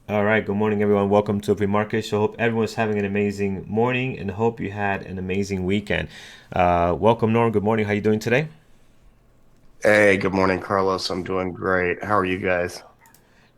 All right, good morning, everyone. Welcome to Pre-Market Show. Hope everyone's having an amazing morning and hope you had an amazing weekend. Welcome, Norm. Good morning. How you doing today? Hey, good morning, Carlos. I'm doing great. How are you guys?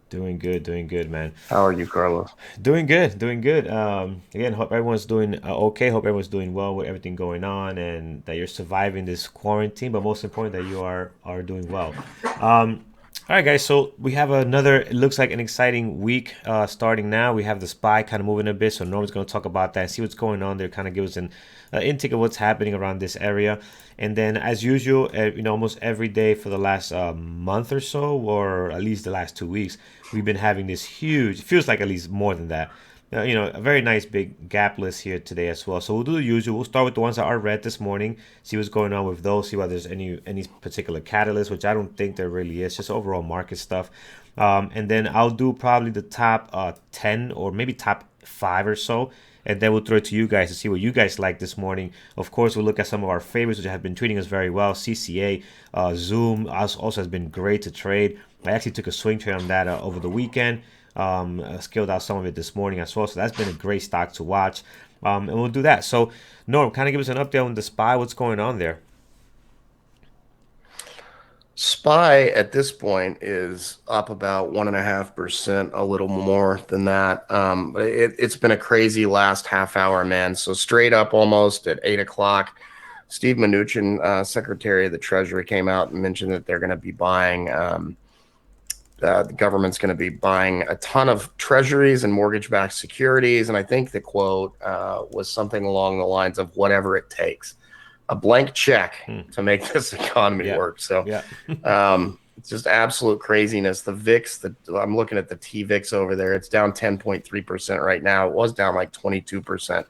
Doing good, man. How are you, Carlos? Doing good. Again, hope everyone's doing okay. Hope everyone's doing well with everything going on and that you're surviving this quarantine, but most important that you are doing well. All right, guys. So we have another. It looks like an exciting week starting now. We have the spy kind of moving a bit, so Norm's going to talk about that, see what's going on there, kind of give us an intake of what's happening around this area, and then as usual, almost every day for the last month or so, or at least the last 2 weeks, we've been having this huge. It feels like at least more than that. A very nice big gap list here today as well. So we'll do the usual. We'll start with the ones that are red this morning, see what's going on with those, see whether there's any particular catalyst, which I don't think there really is, just overall market stuff. And then I'll do probably the top 10 or maybe top five or so. And then we'll throw it to you guys to see what you guys like this morning. Of course, we'll look at some of our favorites, which have been treating us very well. CCA, Zoom also has been great to trade. I actually took a swing trade on that over the weekend. Scaled out some of it this morning as well. So that's been a great stock to watch. And we'll do that. So, Norm, kind of give us an update on the SPY. What's going on there? SPY at this point is up about 1.5%, a little more than that. But it's been a crazy last half hour, man. So straight up almost at 8 o'clock. Steve Mnuchin, Secretary of the Treasury, came out and mentioned that they're going to be buying, the government's going to be buying a ton of treasuries and mortgage-backed securities. And I think the quote was something along the lines of whatever it takes, a blank check Hmm. to make this economy Yeah. work. So Yeah. it's just absolute craziness. The VIX, I'm looking at the T VIX over there. It's down 10.3% right now. It was down like 22%.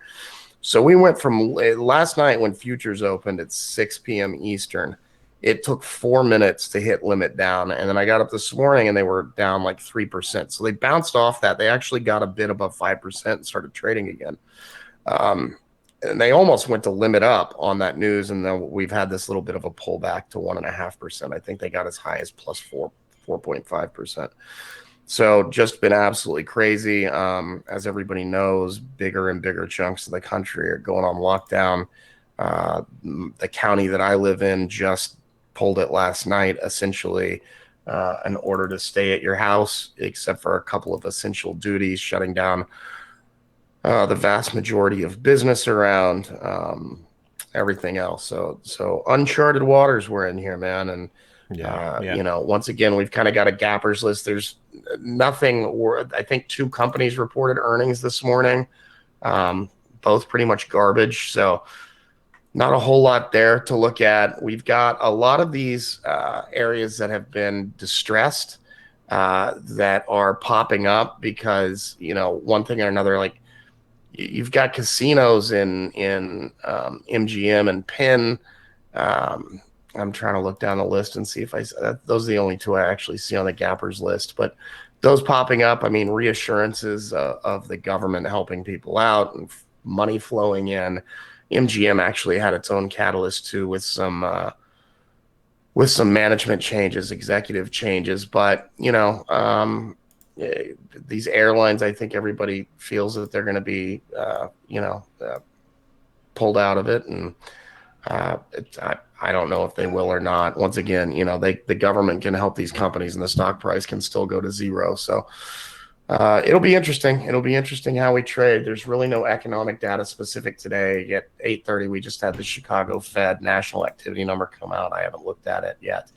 So we went from last night when futures opened at 6 p.m. Eastern. It took 4 minutes to hit limit down. And then I got up this morning and they were down like 3%. So they bounced off that. They actually got a bit above 5% and started trading again. Um, and they almost went to limit up on that news. And then we've had this little bit of a pullback to 1.5%. I think they got as high as plus 4.5%. So just been absolutely crazy. As everybody knows, bigger and bigger chunks of the country are going on lockdown. The county that I live in just pulled it last night, essentially an order to stay at your house, except for a couple of essential duties, shutting down the vast majority of business around, everything else. So uncharted waters we're in here, man. And Yeah. Yeah. once again, we've kind of got a gappers list. There's nothing. I think two companies reported earnings this morning, both pretty much garbage. So not a whole lot there to look at. We've got a lot of these areas that have been distressed that are popping up because one thing or another, like you've got casinos in MGM and Penn. Um, I'm trying to look down the list and see if those are the only two I actually see on the gappers list. But those popping up, I mean, reassurances of the government helping people out and money flowing in. MGM actually had its own catalyst too with some management changes, executive changes. But these airlines, I think everybody feels that they're going to be pulled out of it, and I don't know if they will or not. Once again, the government can help these companies, and the stock price can still go to zero. So it'll be interesting. It'll be interesting how we trade. There's really no economic data specific today. At 8:30, we just had the Chicago Fed national activity number come out. I haven't looked at it yet.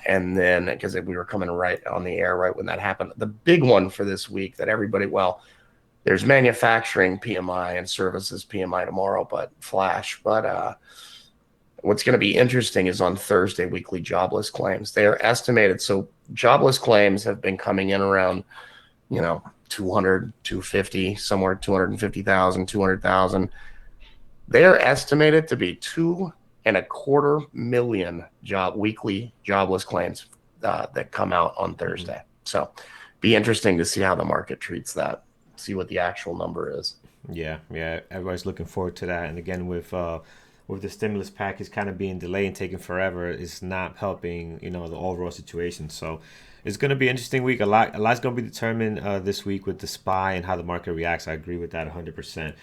And then, because we were coming right on the air right when that happened, the big one for this week that everybody, well, there's manufacturing PMI and services PMI tomorrow, but flash. But what's going to be interesting is on Thursday, weekly jobless claims. They are estimated. So jobless claims have been coming in around 200, 250, somewhere 250,000, 200,000. They are estimated to be 2.25 million weekly jobless claims that come out on Mhm. Thursday. So be interesting to see how the market treats that, see what the actual number is. Yeah, yeah. Everybody's looking forward to that. And again, with the stimulus package kind of being delayed and taking forever, it's not helping the overall situation. So It's going to be an interesting week. A lot's going to be determined this week with the SPY and how the market reacts. I agree with that 100%.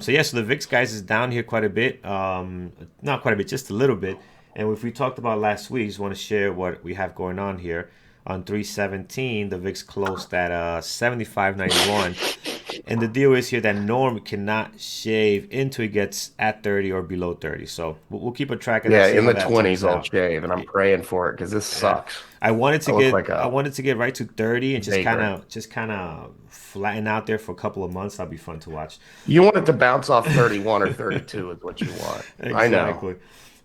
So yeah, so the VIX guys is down here quite a bit. Not quite a bit, just a little bit. And if we talked about last week, just want to share what we have going on here. On 317, the VIX closed at 75.91. And the deal is here that Norm cannot shave until he gets at 30 or below 30. So we'll keep a track of that, Yeah, see in how the that turns 20s I'll out. shave, and I'm praying for it because this Yeah, sucks. I I look like wanted to get right to 30 and vagrant. just kind of flatten out there for a couple of months. That'd be fun to watch. You want it to bounce off 31 or 32 is what you want. I know. Exactly.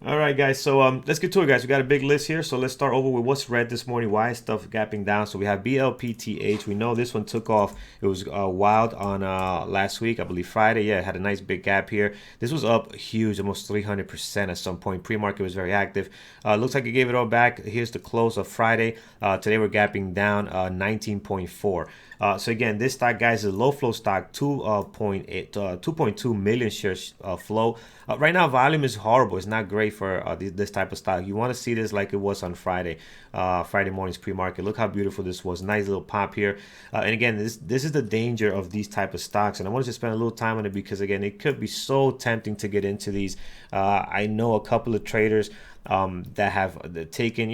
All right, guys. So let's get to it, guys. We got a big list here. So let's start over with what's red this morning. Why is stuff gapping down? So we have BLPTH. We know this one took off. It was wild on last week, I believe Friday. Yeah, it had a nice big gap here. This was up huge, almost 300% at some point. Pre-market was very active. Looks like it gave it all back. Here's the close of Friday. Today we're gapping down 19.4. So again, this stock, guys, is a low flow stock, 2.2 million shares flow. Right now, volume is horrible. It's not great for this type of stock. You want to see this like it was on Friday morning's pre-market. Look how beautiful this was. Nice little pop here. And again, this is the danger of these type of stocks. And I wanted to spend a little time on it because, again, it could be so tempting to get into these. I know a couple of traders that have taken,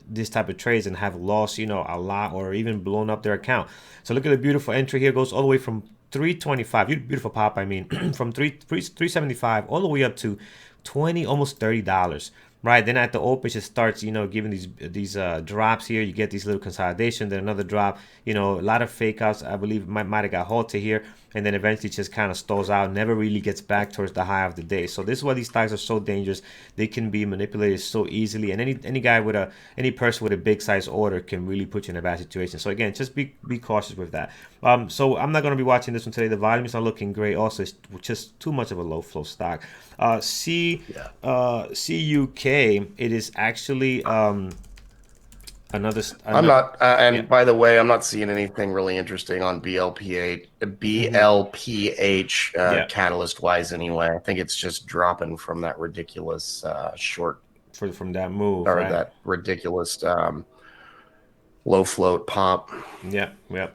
this type of trades and have lost, a lot or even blown up their account. So look at the beautiful entry here. Goes all the way from 325, beautiful pop, I mean, from 375 all the way up to 20, almost $30. Right, then at the open, it just starts, giving these drops here. You get these little consolidation, then another drop. A lot of fake outs. I believe might have got halted here, and then eventually just kind of stalls out. Never really gets back towards the high of the day. So this is why these stocks are so dangerous. They can be manipulated so easily, and any person with a big size order can really put you in a bad situation. So again, just be cautious with that. So I'm not going to be watching this one today. The volume is not looking great. Also, it's just too much of a low flow stock. Yeah. CUK. It is actually I'm another. not, Yeah. and by the way, I'm not seeing anything really interesting on BLPH, Hmm. BLPH Yeah. catalyst wise anyway. I think it's just dropping from that ridiculous short From that move, or right? that ridiculous low float pop. Yeah, yeah.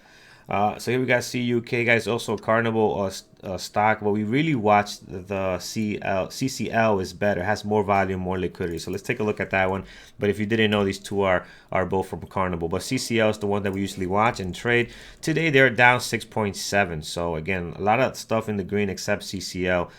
So here we got CUK, guys. Also Carnival stock, but we really watched the CCL is better, has more volume, more liquidity. So let's take a look at that one. But if you didn't know, these two are both from Carnival. But CCL is the one that we usually watch and trade. Today they're down 6.7. So again, a lot of stuff in the green except CCL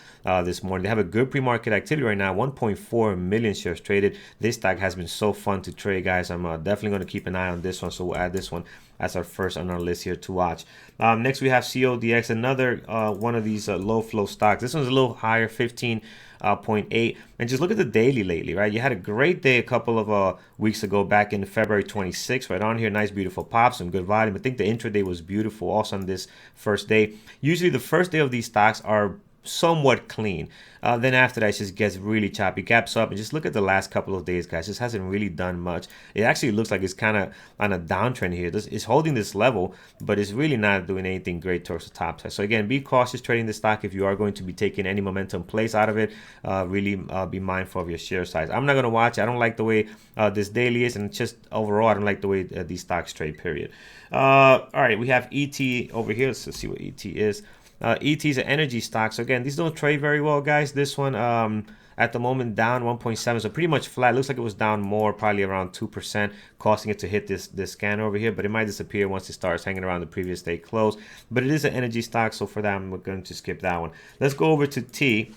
this morning. They have a good pre-market activity right now. 1.4 million shares traded. This stock has been so fun to trade, guys. I'm definitely going to keep an eye on this one. So we'll add this one as our first on our list here to watch. Next, we have CODX, another one of these low flow stocks. This one's a little higher, 15.8. And just look at the daily lately, right? You had a great day a couple of weeks ago, back in February 26th, right on here. Nice, beautiful pop, some good volume. I think the intraday was beautiful also on this first day. Usually, the first day of these stocks are somewhat clean. Then after that, it just gets really choppy, gaps up, and just look at the last couple of days, guys. Just hasn't really done much. It actually looks like it's kind of on a downtrend here. It's holding this level, but it's really not doing anything great towards the top side. So again, be cautious trading the stock if you are going to be taking any momentum plays out of it. Really be mindful of your share size. I'm not going to watch it. I don't like the way this daily is, and just overall, I don't like the way these stocks trade. Period. All right, we have ET over here. Let's see what ET is. ET is an energy stock. So again, these don't trade very well, guys. This one at the moment down 1.7, so pretty much flat. Looks like it was down more, probably around 2%, causing it to hit this scan over here. But it might disappear once it starts hanging around the previous day close. But it is an energy stock, so for that I'm going to skip that one. Let's go over to T.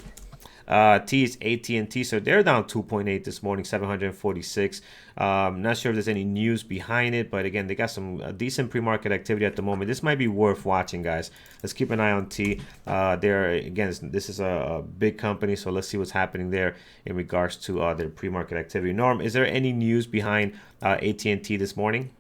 T is AT&T, so they're down 2.8 this morning, 746. Not sure if there's any news behind it, but again, they got some decent pre-market activity at the moment. This might be worth watching, guys. Let's keep an eye on T. There again, this is a big company, so let's see what's happening there in regards to their pre-market activity. Norm, is there any news behind AT&T this morning?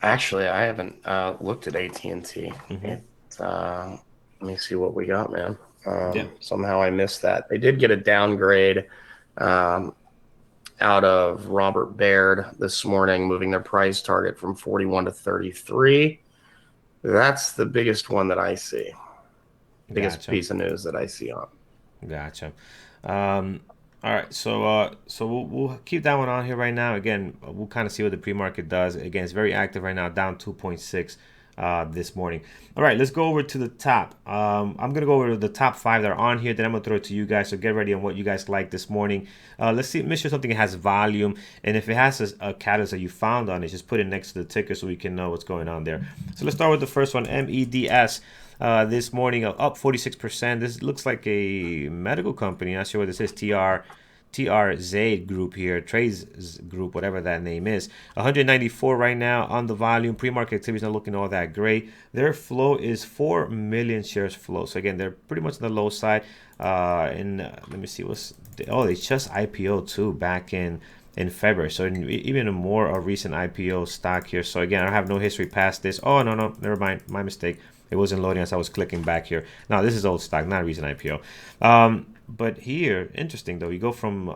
Actually, I haven't looked at AT&T. Mm-hmm. It, uh, let me see what we got, man. Yeah. Somehow I missed that. They did get a downgrade um, out of Robert Baird this morning, moving their price target from 41 to 33. That's the biggest one that I see. Biggest Gotcha. piece of news that I see on. Gotcha. Um, All right, so we'll keep that one on here right now. Again, we'll kind of see what the pre-market does. Again, it's very active right now, down 2.6 this morning. All right, let's go over to the top. I'm gonna go over to the top five that are on here. Then I'm gonna throw it to you guys. So get ready on what you guys like this morning. Let's see, make sure something has volume, and if it has a catalyst that you found on it, just put it next to the ticker so we can know what's going on there. So let's start with the first one, MEDS. This morning up 46%. This looks like a medical company. Not sure what this is. TRZ group here, Trades group, whatever that name is. 194 right now on the volume. Pre-market activity is not looking all that great. Their flow is 4 million shares flow. So again, they're pretty much on the low side. And let me see they just IPO too back in February. So even a more a recent IPO stock here. So again, I have no history past this. Oh no, never mind, my mistake. It wasn't loading as I was clicking back here. Now this is old stock, not a recent IPO. But here, interesting though, you go from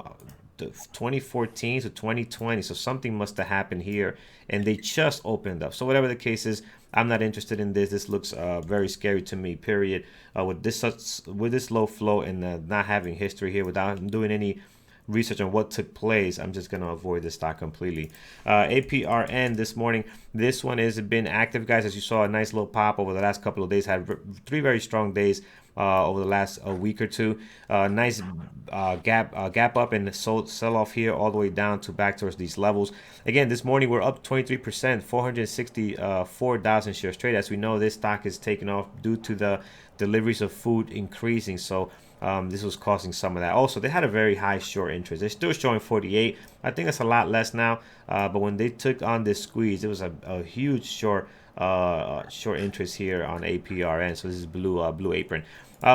2014 to 2020, so something must have happened here, and they just opened up. So whatever the case is, I'm not interested in this. This looks very scary to me. Period. With this low flow and not having history here, without doing any research on what took place, I'm just going to avoid this stock completely. APRN this morning. This one has been active, guys. As you saw, a nice little pop over the last couple of days. Had three very strong days over the last week or two. Nice gap up and sell off here all the way down to back towards these levels. Again, this morning we're up 23%, 464,000 shares traded. As we know, this stock is taking off due to the deliveries of food increasing. So this was causing some of that. Also, they had a very high short interest. They're still showing 48. I think that's a lot less now. But when they took on this squeeze, it was a huge short interest here on APRN. So this is Blue Apron.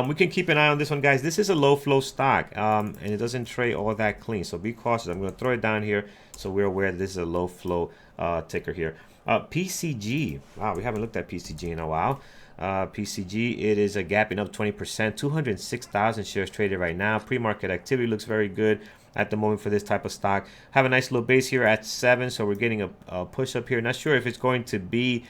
We can keep an eye on this one, guys. This is a low flow stock, and it doesn't trade all that clean. So be cautious. I'm going to throw it down here so we're aware that this is a low flow ticker here. PCG. Wow, we haven't looked at PCG in a while. PCG, it is a gapping up 20%, 206,000 shares traded right now. Pre-market activity looks very good at the moment for this type of stock. Have a nice little base here at 7, so we're getting a push up here. Not sure if it's going to be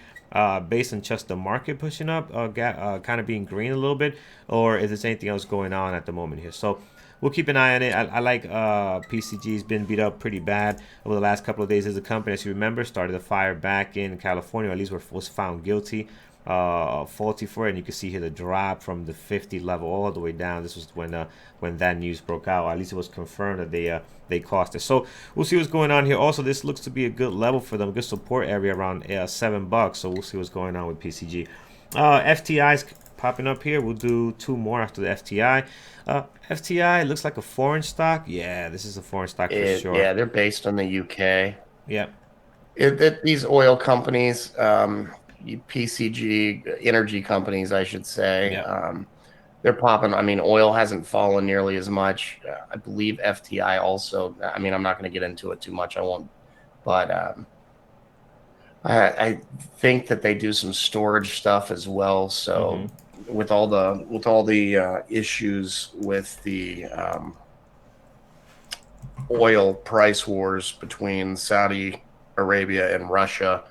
based on just the market pushing up, kind of being green a little bit, or if there's anything else going on at the moment here. So we'll keep an eye on it. I like PCG's been beat up pretty bad over the last couple of days as a company. As you remember, started a fire back in California, or at least was found guilty, faulty for it. And you can see here the drop from the 50 level all the way down. This was when that news broke out. Or at least it was confirmed that they cost it. So we'll see what's going on here. Also, this looks to be a good level for them, good support area around $7. So we'll see what's going on with PCG. FTI's popping up here. We'll do two more after the FTI. FTI looks like a foreign stock. Yeah, this is a foreign stock for sure. Yeah, they're based in the UK. Yeah. These oil companies, PCG energy companies, I should say, Yeah. they're popping. I mean, oil hasn't fallen nearly as much. I believe FTI also. I mean, I'm not going to get into it too much. I won't. But I think that they do some storage stuff as well. So Mm-hmm. with all the issues with the oil price wars between Saudi Arabia and Russia,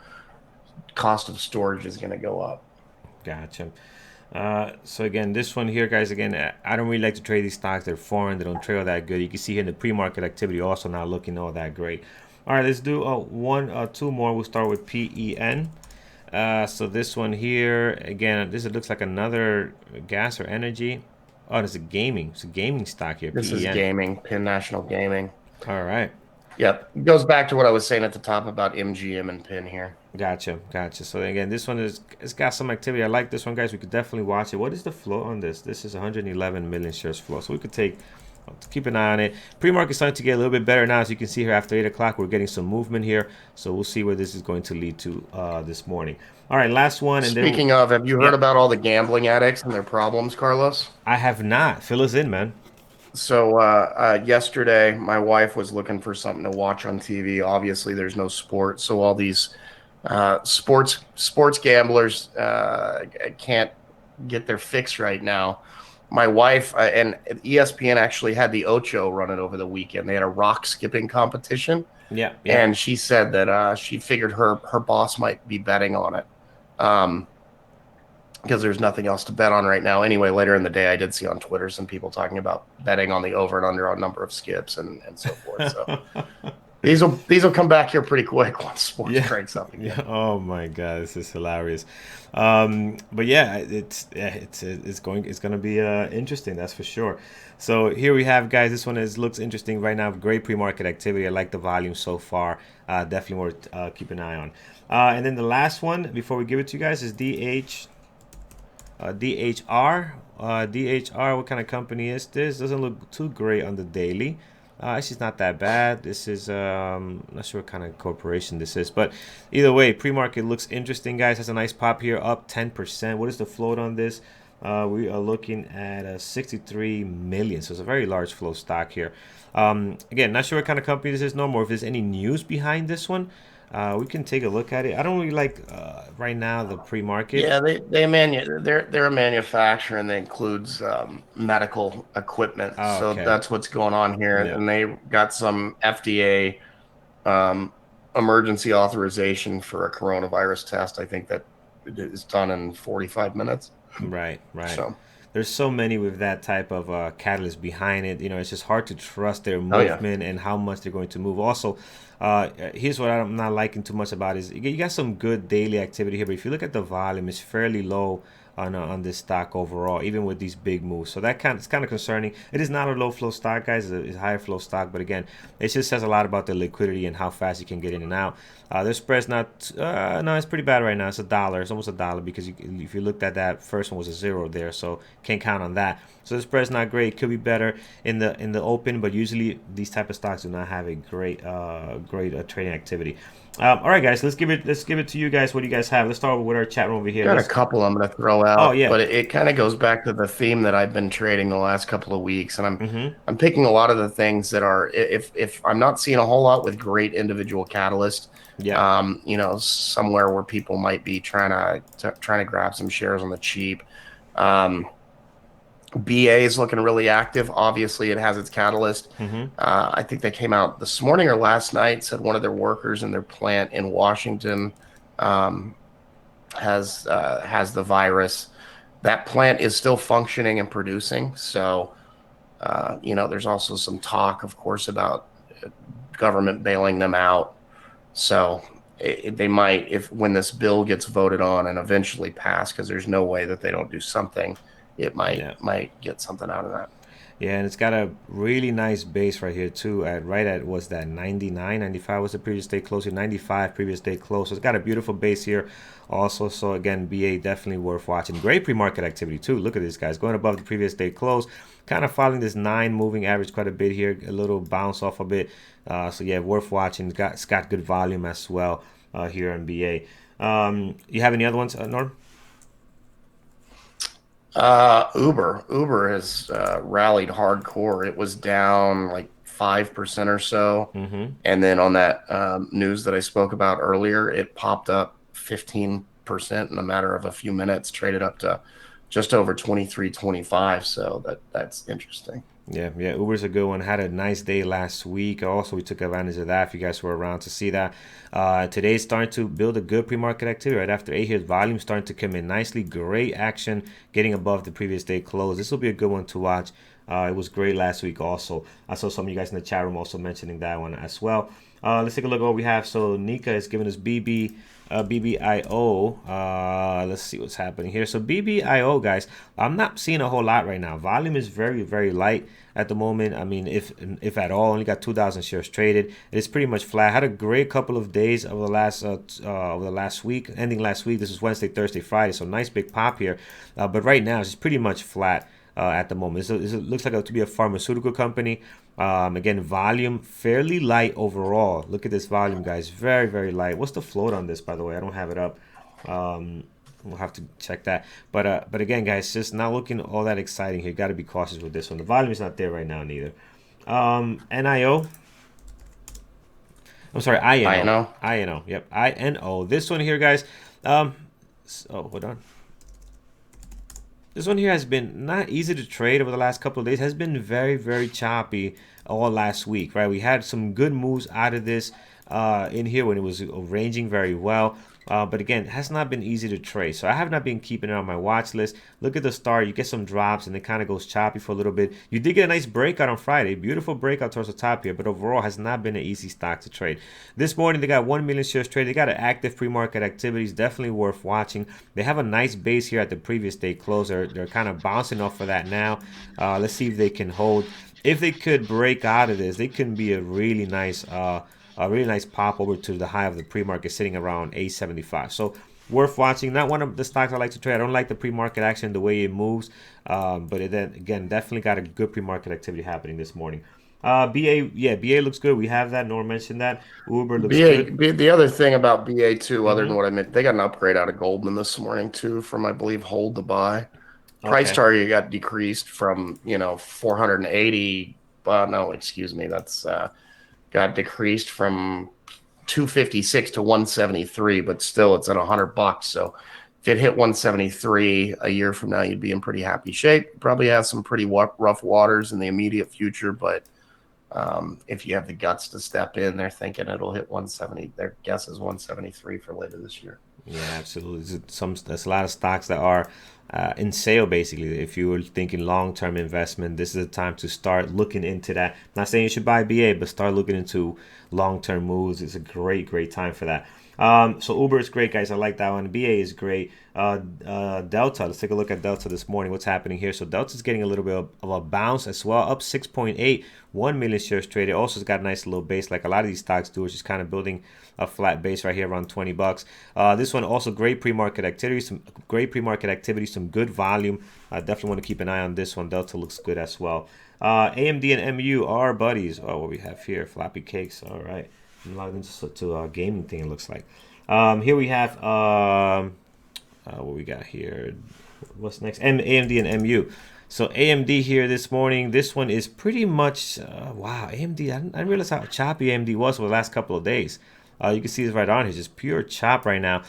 cost of storage is going to go up. Gotcha. So again, this one here, guys. Again, I don't really like to trade these stocks. They're foreign. They don't trade all that good. You can see here in the pre-market activity also not looking all that great. All right, let's do two more. We'll start with PEN. So this one here, again, this looks like another gas or energy. Oh, it's a gaming. It's a gaming stock here. This is PEN. gaming, Pin National Gaming. All right. Yep. It goes back to what I was saying at the top about MGM and Pin here. Gotcha. So again, this one it's got some activity. I like this one, guys. We could definitely watch it. What is the flow on this? This is 111 million shares flow. So we could keep an eye on it. Pre-market starting to get a little bit better now. As you can see here, after 8 o'clock, we're getting some movement here. So we'll see where this is going to lead to this morning. All right, last one. And Speaking of, have you heard yeah, about all the gambling addicts and their problems, Carlos? I have not. Fill us in, man. So yesterday, my wife was looking for something to watch on TV. Obviously, there's no sport, so all these sports gamblers can't get their fix right now. My wife and ESPN actually had the Ocho run it over the weekend. They had a rock skipping competition, Yeah. and she said that she figured her boss might be betting on it. Um, because there's nothing else to bet on right now. Anyway, later in the day, I did see on Twitter some people talking about betting on the over and under on number of skips and so forth. So these will come back here pretty quick once sports Yeah, cranks up yeah. again. Oh my God, this is hilarious. But yeah, it's gonna be interesting. That's for sure. So here we have, guys. This one looks interesting right now. Great pre-market activity. I like the volume so far. Definitely worth keep an eye on. And then the last one before we give it to you guys is DHR. DHR. What kind of company is this? Doesn't look too great on the daily. Actually, it's not that bad. This is not sure what kind of corporation this is, but either way, pre-market looks interesting, guys. Has a nice pop here, up 10%. What is the float on this? We are looking at 63 million, so it's a very large flow stock here. Again, not sure what kind of company this is no more. If there's any news behind this one, we can take a look at it. I don't really like right now the pre-market. Yeah, they're a manufacturer and that includes medical equipment. Oh, So okay. that's what's going on here, Yeah. and they got some FDA um, emergency authorization for a coronavirus test. I think that it is done in 45 minutes. Right, right. So, There's so many with that type of catalyst behind it. It's just hard to trust their oh yeah, movement and how much they're going to move. Also, here's what I'm not liking too much about is you got some good daily activity here, but if you look at the volume, it's fairly low on this stock overall, even with these big moves. So it's kind of concerning. It is not a low flow stock, guys. It's a higher flow stock, but again, it just says a lot about the liquidity and how fast you can get in and out. Their spread's not no, it's pretty bad right now. It's a dollar. It's almost a dollar because if you looked at that first one was a zero there, so can't count on that. So the spread's not great. Could be better in the open, but usually these type of stocks do not have a great trading activity. All right, guys, let's give it to you guys. What do you guys have? Let's start with our chat room over here. got a Let's. couple I'm going to throw Oh out, yeah. but it kind of goes back to the theme that I've been trading the last couple of weeks, and Mm-hmm. I'm picking a lot of the things that are if I'm not seeing a whole lot with great individual catalyst, Yeah. somewhere where people might be trying to grab some shares on the cheap. Um, BA is looking really active. Obviously, it has its catalyst. Mm-hmm. I think they came out this morning or last night, said one of their workers in their plant in Washington um, has the virus. That plant is still functioning and producing. So, there's also some talk, of course, about government bailing them out. So they might, if when this bill gets voted on and eventually passed, because there's no way that they don't do something, it might Yeah. might get something out of that. Yeah, and it's got a really nice base right here too. At right at was that 99, 95 was the previous day close here, 95 previous day close. So it's got a beautiful base here also. So again, BA definitely worth watching. Great pre-market activity too. Look at this, guys, going above the previous day close. Kind of following this 9 moving average quite a bit here. A little bounce off a bit. So yeah, worth watching. It's got good volume as well here on BA. You have any other ones, Norm? Uber has rallied hardcore. It was down like 5% or so, Mm-hmm. and then on that news that I spoke about earlier, it popped up 15% in a matter of a few minutes, traded up to just over 23.25. So that's interesting. Yeah, yeah, Uber's a good one. Had a nice day last week. Also, we took advantage of that. If you guys were around to see that, today's starting to build a good pre-market activity. Right after 8 here, volume starting to come in nicely. Great action, getting above the previous day close. This will be a good one to watch. It was great last week. Also, I saw some of you guys in the chat room also mentioning that one as well. Let's take a look at what we have. So Nika is giving us BBIO. Let's see what's happening here. So BBIO, guys, I'm not seeing a whole lot right now. Volume is very, very light at the moment. I mean, if at all, only got 2,000 shares traded. It's pretty much flat. Had a great couple of days over the last week, ending last week. This is Wednesday, Thursday, Friday. So nice big pop here. But right now, it's just pretty much flat. At the moment, it looks like to be a pharmaceutical company. Again, volume fairly light overall. Look at this volume, guys. Very, very light. What's the float on this, by the way? I don't have it up. We'll have to check that. But again, guys, just not looking all that exciting here. Got to be cautious with this one. The volume is not there right now, neither. NIO. I'm sorry, I INO. know. INO. Yep, INO. This one here, guys. Hold on. This one here has been not easy to trade over the last couple of days. Has been very, very choppy all last week, right? We had some good moves out of this. in here when it was ranging very well. But again, it has not been easy to trade. So I have not been keeping it on my watch list. Look at the start. You get some drops and it kind of goes choppy for a little bit. You did get a nice breakout on Friday. Beautiful breakout towards the top here. But overall, has not been an easy stock to trade. This morning, they got 1 million shares traded. They got an active pre-market activities. Definitely worth watching. They have a nice base here at the previous day close. They're kind of bouncing off of that now. Let's see if they can hold. If they could break out of this, they can be a really nice pop over to the high of the pre-market sitting around 875. So worth watching. Not one of the stocks I like to trade. I don't like the pre-market action, the way it moves. But it then again definitely got a good pre-market activity happening this morning. BA, yeah, BA looks good. We have that. Norm mentioned that. Uber looks good. The other thing about BA2, other than Mm-hmm. what I meant, they got an upgrade out of Goldman this morning too, from I believe hold to buy. Price Okay. target got decreased from 480. No, excuse me, that's got decreased from 256 to 173, but still it's at $100. So if it hit 173 a year from now, you'd be in pretty happy shape. Probably has some pretty rough waters in the immediate future, but if you have the guts to step in, they're thinking it'll hit 170. Their guess is 173 for later this year. Yeah, absolutely. There's a lot of stocks that are in sale basically. If you were thinking long-term investment, this is the time to start looking into that. I'm not saying you should buy BA, but start looking into long-term moves. It's a great time for that. So Uber is great, guys. I like that one. BA is great. Delta. Let's take a look at Delta this morning. What's happening here? So Delta's getting a little bit of a bounce as well, up 6.8, 1 million shares traded. Also, it's got a nice little base, like a lot of these stocks do. It's just kind of building a flat base right here around $20. This one also great pre-market activity, some good volume. I definitely want to keep an eye on this one. Delta looks good as well. AMD and MU are buddies. Oh, what we have here, floppy cakes. All right, I'm logged into a gaming thing. It looks like. Here we have what we got here. What's next? AMD and MU. So AMD here this morning. This one is pretty much wow. AMD. I didn't realize how choppy AMD was for the last couple of days. You can see this right on here, just pure chop right now.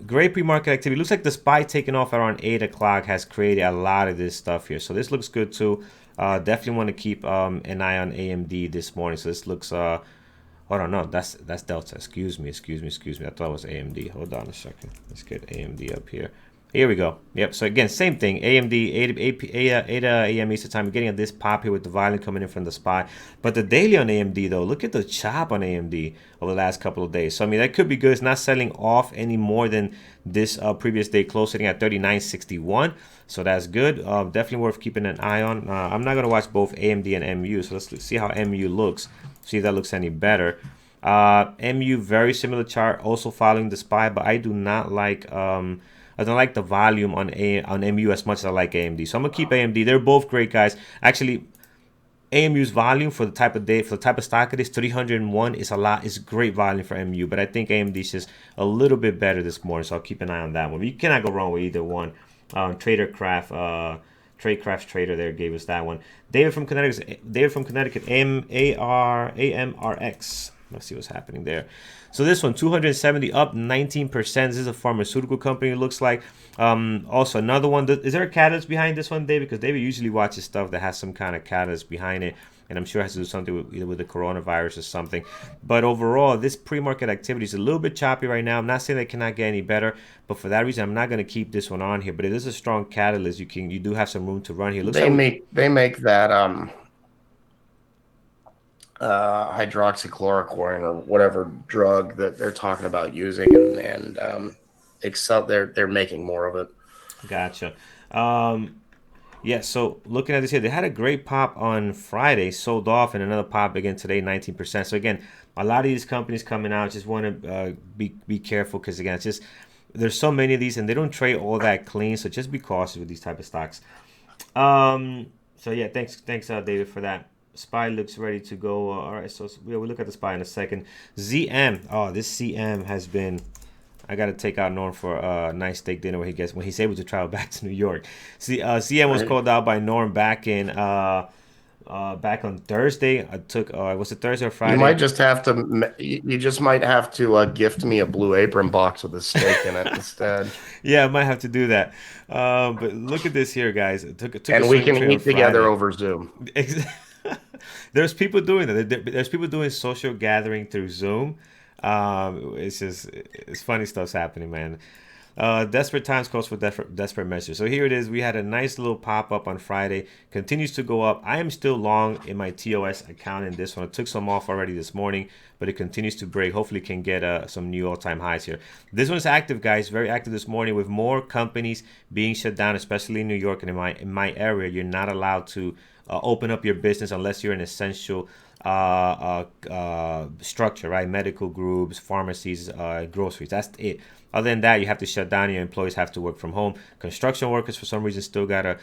Great pre-market activity. Looks like the SPY taking off around 8 o'clock has created a lot of this stuff here. So this looks good too. Definitely want to keep an eye on AMD this morning. So this looks hold on, no, that's Delta. Excuse me. I thought it was AMD. Hold on a second. Let's get AMD up here. Here we go. Yep. So again, same thing. AMD, 8 a.m. Eastern time. We're getting this pop here with the volume coming in from the SPY. But the daily on AMD though, look at the chop on AMD over the last couple of days. So I mean that could be good. It's not selling off any more than this previous day close, sitting at 39.61. So that's good. Definitely worth keeping an eye on. I'm not gonna watch both AMD and MU. So let's see how MU looks. See if that looks any better. MU very similar chart, also following the SPY, but I do not like I don't like the volume on MU as much as I like AMD. So I'm gonna keep AMD. They're both great guys. Actually, AMU's volume for the type of day, for the type of stock it is, 301 is a lot. It's great volume for MU, but I think AMD is just a little bit better this morning. So I'll keep an eye on that one. But you cannot go wrong with either one. Tradecraft Trader there gave us that one. David from Connecticut, AMRX. Let's see what's happening there. So this one, 270 up 19%. This is a pharmaceutical company, it looks like. Also, another one. Is there a catalyst behind this one, David? Because David usually watches stuff that has some kind of catalyst behind it. And I'm sure it has to do something with either with the coronavirus or something. But overall, this pre-market activity is a little bit choppy right now. I'm not saying it cannot get any better, but for that reason, I'm not going to keep this one on here. But it is a strong catalyst. You do have some room to run here. Looks like They make that hydroxychloroquine or whatever drug that they're talking about using, and Excel, they're making more of it. gotcha. Yeah, so looking at this here, they had a great pop on Friday, sold off, and another pop again today, 19%. So again, a lot of these companies coming out, just want to be careful because again, it's just there's so many of these and they don't trade all that clean. So just be cautious with these type of stocks. So yeah, thanks, David, for that. SPY looks ready to go. All right, so we'll look at the SPY in a second. ZM. Oh, this CM has been. I got to take out Norm for a nice steak dinner when he's able to travel back to New York. See, CM was Right? called out by Norm back on Thursday. I took was it Thursday or You might Friday? just have to. You just might have to gift me a Blue Apron box with a steak in it instead, Yeah, I might have to do that. But look at this here, guys. It took a and we swing can trade on eat together Friday. over Zoom. There's people doing that. There's people doing social gathering through Zoom. It's just it's funny stuff's happening, man. Desperate times calls for desperate measures. So here it is. We had a nice little pop up on Friday. Continues to go up. I am still long in my TOS account in this one. I took some off already this morning, but it continues to break. Hopefully, can get some new all-time highs here. This one's active, guys. Very active this morning with more companies being shut down, especially in New York and in my area. You're not allowed to open up your business unless you're an essential structure, right? Medical groups, pharmacies, groceries. That's it. Other than that, you have to shut down. Your employees have to work from home. Construction workers, for some reason, still gotta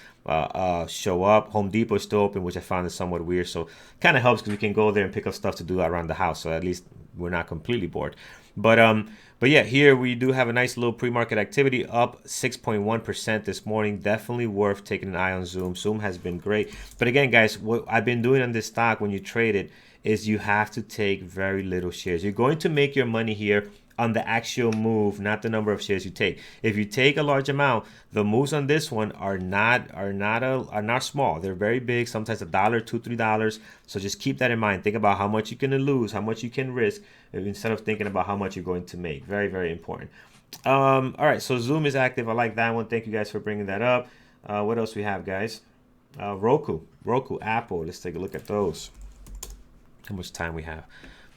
show up. Home Depot is still open, which I found is somewhat weird. So kind of helps because we can go there and pick up stuff to do around the house. So at least we're not completely bored. But yeah, here we do have a nice little pre-market activity up 6.1% this morning. Definitely worth taking an eye on Zoom. Zoom has been great. But again, guys, what I've been doing on this stock when you trade it is you have to take very little shares. You're going to make your money here on the actual move, not the number of shares you take. If you take a large amount, the moves on this one are not small. They're very big. Sometimes $1, $2, $3. So just keep that in mind. Think about how much you can lose, how much you can risk, instead of thinking about how much you're going to make. Very, very important. All right. So Zoom is active. I like that one. Thank you guys for bringing that up. What else we have, guys? Roku, Apple. Let's take a look at those. How much time we have?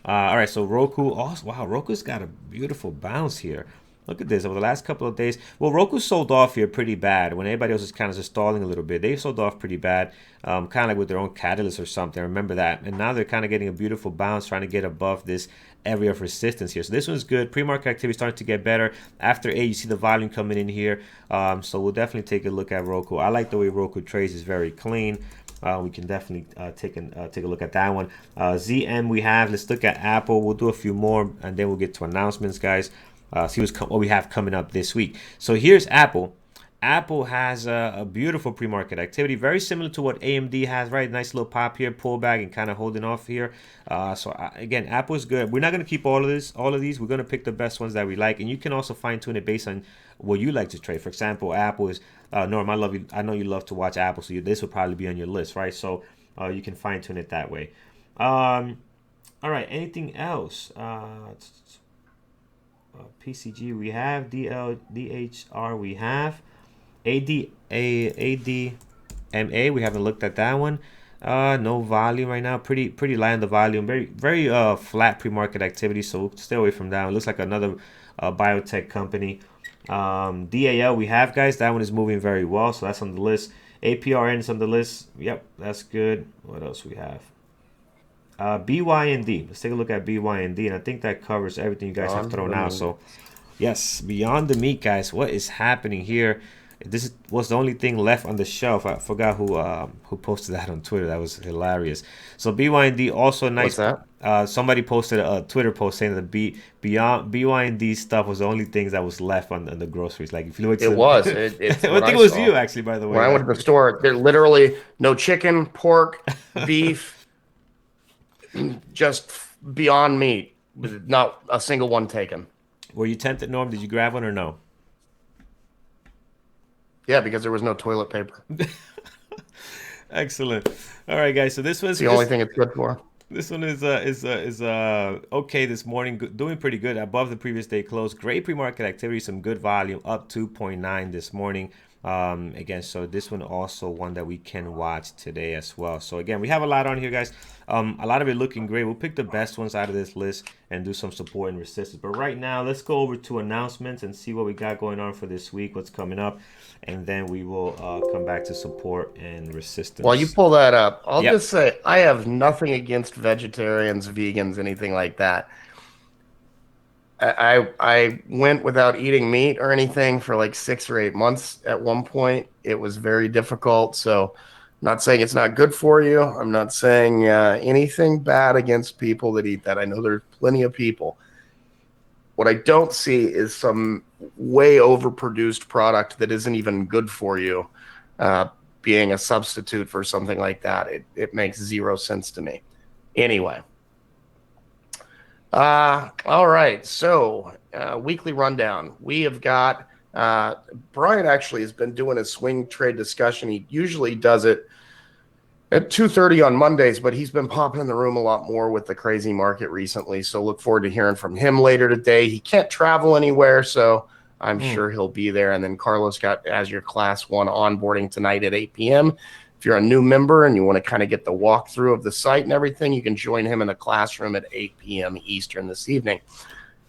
All right, so Roku. Oh, wow, Roku's got a beautiful bounce here. Look at this over the last couple of days. Well, Roku sold off here pretty bad when everybody else is kind of just stalling a little bit. They sold off pretty bad, kind of like with their own catalyst or something. I remember that. And now they're kind of getting a beautiful bounce, trying to get above this area of resistance here. So this one's good. Pre-market activity starting to get better. After 8, you see the volume coming in here. So we'll definitely take a look at Roku. I like the way Roku trades. Is very clean. We can definitely take a look at that one. ZM we have. Let's look at Apple. We'll do a few more, and then we'll get to announcements, guys. See what we have coming up this week. So here's Apple. Apple has a beautiful pre-market activity, very similar to what AMD has, right? Nice little pop here, pullback, and kind of holding off here. Again, Apple is good. We're not going to keep all of these. We're going to pick the best ones that we like, and you can also fine tune it based on what you like to trade. For example, Apple is Norm. I love you. I know you love to watch Apple, so this will probably be on your list, right? So you can fine tune it that way. All right. Anything else? PCG we have, DHR we have, ADMA we haven't looked at that one. No volume right now. Pretty light on the volume. Very flat pre-market activity. So we'll stay away from that. It looks like another biotech company. DAL we have, guys. That one is moving very well. So that's on the list. APRN is on the list. Yep, that's good. What else we have? BYND. Let's take a look at BYND, and I think that covers everything you guys have thrown out. So, yes, beyond the meat, guys. What is happening here? This was the only thing left on the shelf. I forgot who posted that on Twitter. That was hilarious. So BYND also nice. What's that? Somebody posted a Twitter post saying that beyond BYND stuff was the only things that was left on the groceries. Like if you look, It was. It's I think it was you actually. By the way, when I went to the store, there literally no chicken, pork, beef. Just beyond meat, not a single one taken. Were you tempted, Norm? Did you grab one or no? Yeah, because there was no toilet paper. Excellent. All right, guys. So this was the only thing it's good for. This one is okay this morning, doing pretty good above the previous day close. Great pre-market activity, some good volume, up 2.9 this morning. Again, so this one also one that we can watch today as well. So again, we have a lot on here, guys. A lot of it looking great. We'll pick the best ones out of this list and do some support and resistance. But right now, let's go over to announcements and see what we got going on for this week, what's coming up, and then we will come back to support and resistance. While you pull that up, I'll just say I have nothing against vegetarians, vegans, anything like that. I went without eating meat or anything for like 6 or 8 months at one point. It was very difficult. So I'm not saying it's not good for you. I'm not saying anything bad against people that eat that. I know there's plenty of people. What I don't see is some way overproduced product that isn't even good for you being a substitute for something like that. It makes zero sense to me. Anyway. All right. So, weekly rundown. We have got Brian actually has been doing a swing trade discussion. He usually does it at 2:30 on Mondays, but he's been popping in the room a lot more with the crazy market recently. So look forward to hearing from him later today. He can't travel anywhere, so I'm Mm. sure he'll be there. And then Carlos got as your class one onboarding tonight at 8 p.m. If you're a new member and you want to kind of get the walkthrough of the site and everything, you can join him in the classroom at 8 p.m. Eastern this evening.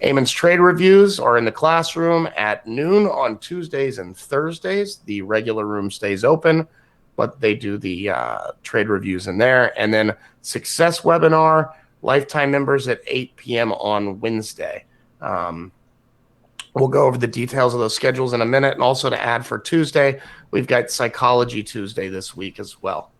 Eamon's trade reviews are in the classroom at noon on Tuesdays and Thursdays. The regular room stays open, but they do the trade reviews in there. And then Success Webinar, lifetime members at 8 p.m. on Wednesday. We'll go over the details of those schedules in a minute. And also to add for Tuesday, we've got Psychology Tuesday this week as well.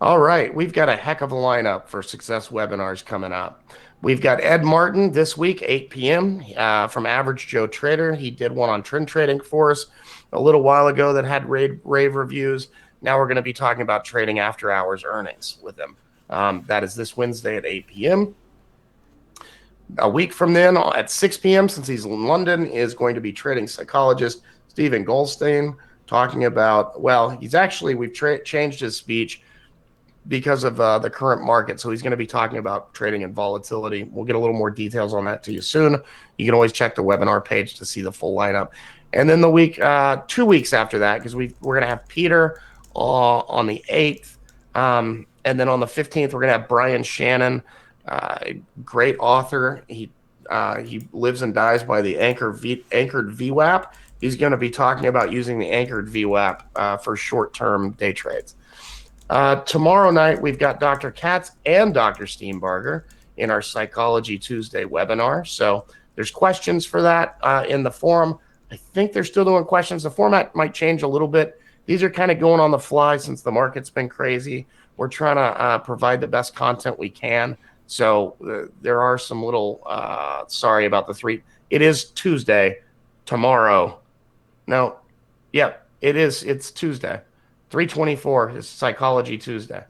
All right, we've got a heck of a lineup for Success Webinars coming up. We've got Ed Martin this week, 8 p.m. From Average Joe Trader. He did one on trend trading for us a little while ago that had rave reviews. Now we're going to be talking about trading after hours earnings with him. That is this Wednesday at 8 p.m. A week from then at 6 p.m., since he's in London, is going to be trading psychologist Stephen Goldstein talking about, well, he's actually, we've changed his speech because of the current market. So he's going to be talking about trading and volatility. We'll get a little more details on that to you soon. You can always check the webinar page to see the full lineup. And then the week, 2 weeks after that, because we're going to have Peter on the 8th. And then on the 15th, we're going to have Brian Shannon, great author. He lives and dies by the anchored VWAP. He's going to be talking about using the anchored VWAP for short-term day trades. Tomorrow night, we've got Dr. Katz and Dr. Steenbarger in our Psychology Tuesday webinar. So there's questions for that in the forum. I think they're still doing questions. The format might change a little bit. These are kind of going on the fly since the market's been crazy. We're trying to provide the best content we can. So there are some little, sorry about the three. It is Tuesday tomorrow. No, yep, it is. It's Tuesday. 324 is Psychology Tuesday.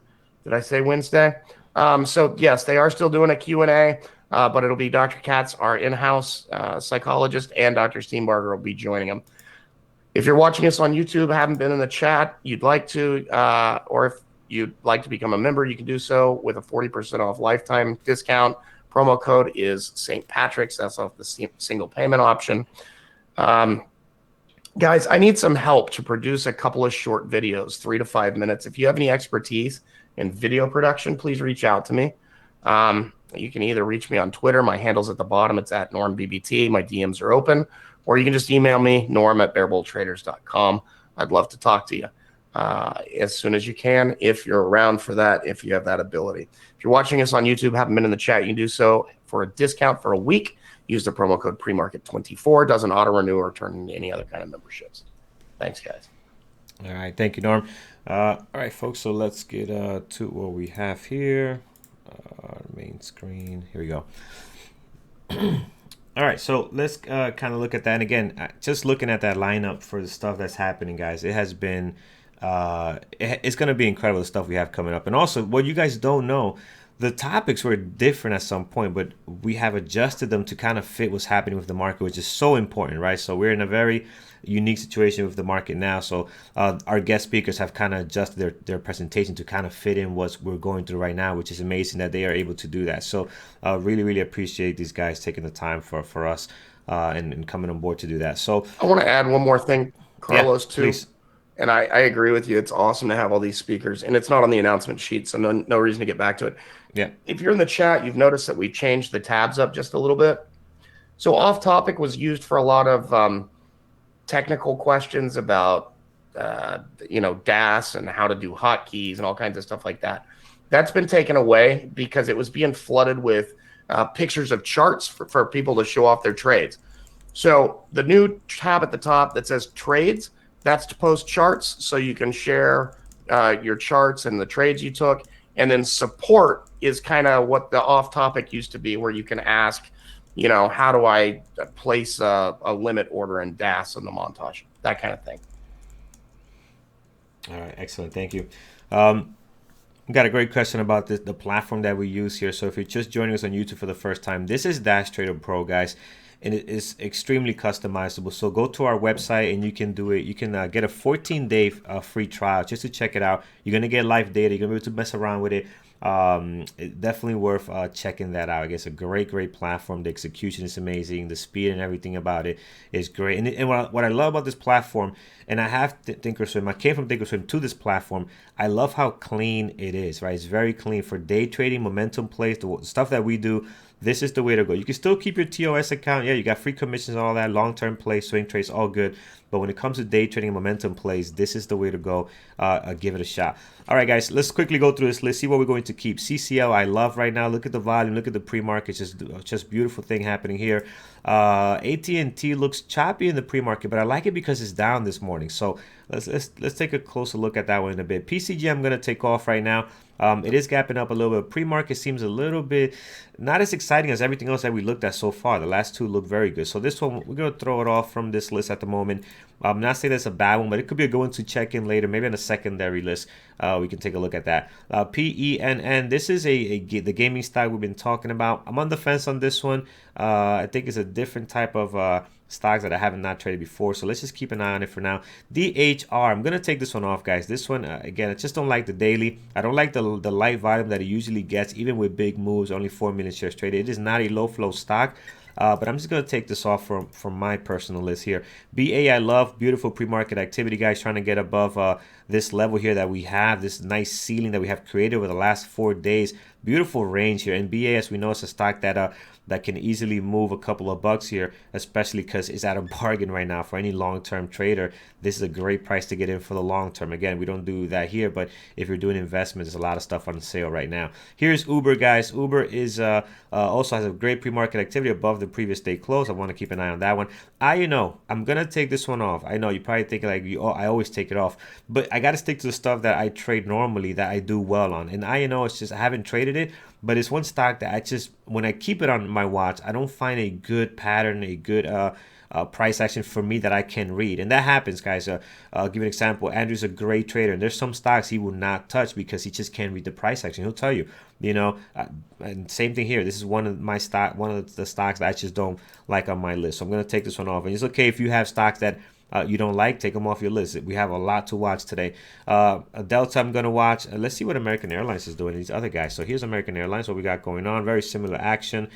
Did I say Wednesday? So yes, they are still doing a Q&A, but it'll be Dr. Katz, our in-house psychologist, and Dr. Steenbarger will be joining them. If you're watching us on YouTube, haven't been in the chat, you'd like to, or if you'd like to become a member, you can do so with a 40% off lifetime discount. Promo code is St. Patrick's. That's off the single payment option. Guys, I need some help to produce a couple of short videos, 3 to 5 minutes. If you have any expertise in video production, please reach out to me. You can either reach me on Twitter. My handle's at the bottom. It's at NormBBT. My DMs are open. Or you can just email me, norm@bearbulltraders.com. I'd love to talk to you as soon as you can, if you're around for that, if you have that ability. If you're watching us on YouTube, haven't been in the chat, you can do so for a discount for a week. Use the promo code premarket24. Doesn't auto renew or turn into any other kind of memberships. Thanks, guys. All right, thank you, Norm. All right, folks. So let's get to what we have here. Main screen. Here we go. All right, so let's kind of look at that. And again, just looking at that lineup for the stuff that's happening, guys. It has been. It's going to be incredible, the stuff we have coming up. And also, what you guys don't know, the topics were different at some point, but we have adjusted them to kind of fit what's happening with the market, which is so important, right? So we're in a very unique situation with the market now. So our guest speakers have kind of adjusted their presentation to kind of fit in what we're going through right now, which is amazing that they are able to do that. So really, really appreciate these guys taking the time for us and coming on board to do that. So I want to add one more thing, Carlos, too. Please. And I agree with you. It's awesome to have all these speakers, and it's not on the announcement sheet, so no reason to get back to it. Yeah. If you're in the chat, you've noticed that we changed the tabs up just a little bit. So off topic was used for a lot of technical questions about, DAS and how to do hotkeys and all kinds of stuff like that. That's been taken away because it was being flooded with pictures of charts for people to show off their trades. So the new tab at the top that says trades, that's to post charts, so you can share your charts and the trades you took. And then support is kind of what the off topic used to be, where you can ask, how do I place a limit order in DAS in the montage, that kind of thing. All right, excellent. Thank you. We got a great question about the platform that we use here. So if you're just joining us on YouTube for the first time, this is Dash Trader Pro, guys. and it is extremely customizable. So go to our website and you can do it. You can get a 14-day free trial just to check it out. You're gonna get live data. You're gonna be able to mess around with it. It's definitely worth checking that out. I guess a great platform. The execution is amazing. The speed and everything about it is great. And what I love about this platform, and I have Thinkorswim. I came from Thinkorswim to this platform. I love how clean it is. Right, it's very clean for day trading, momentum plays, the stuff that we do. This is the way to go. You can still keep your TOS account. Yeah, you got free commissions and all that, long-term play, swing trades, all good. But when it comes to day trading and momentum plays, this is the way to go. Give it a shot. All right, guys, let's quickly go through this list, see what we're going to keep. CCL, I love right now. Look at the volume, look at the pre-market, just beautiful thing happening here. AT&T looks choppy in the pre-market, but I like it because it's down this morning. So let's take a closer look at that one in a bit. PCG, I'm gonna take off right now. It is gapping up a little bit. Pre-market seems a little bit not as exciting as everything else that we looked at so far. The last two look very good. So this one, we're going to throw it off from this list at the moment. I'm not saying that's a bad one, but it could be a good one to check in later, maybe on a secondary list. We can take a look at that. PENN, this is the gaming style we've been talking about. I'm on the fence on this one. I think it's a different type of stocks that I haven't not traded before. So let's just keep an eye on it for now. DHR, I'm going to take this one off, guys. This one, again, I just don't like the daily. I don't like the light volume that it usually gets, even with big moves, only 4 million shares traded. It is not a low flow stock. But I'm just going to take this off from my personal list here. BA, I love beautiful pre-market activity, guys, trying to get above this level here that we have, this nice ceiling that we have created over the last 4 days. Beautiful range here. And BA, as we know, is a stock that can easily move a couple of bucks here, especially because it's at a bargain right now for any long-term trader. This is a great price to get in for the long term. Again, we don't do that here, but if you're doing investments, there's a lot of stuff on sale right now. Here's Uber, guys. Uber is also has a great pre-market activity above the previous day close. I want to keep an eye on that one. I'm gonna take this one off. I know you probably think like I always take it off, but I got to stick to the stuff that I trade normally, that I do well on. And it's just I haven't traded it, but it's one stock that I just, when I keep it on my watch, I don't find a good pattern, a good price action for me that I can read. And that happens, guys. I'll give you an example. Andrew's a great trader, and there's some stocks he will not touch because he just can't read the price action. He'll tell you, and same thing here. This is one of the stocks that I just don't like on my list. So I'm going to take this one off. And it's okay if you have stocks that you don't like, take them off your list. We have a lot to watch today. Delta, I'm going to watch. Let's see what American Airlines is doing, these other guys. So here's American Airlines, what we got going on. Very similar action,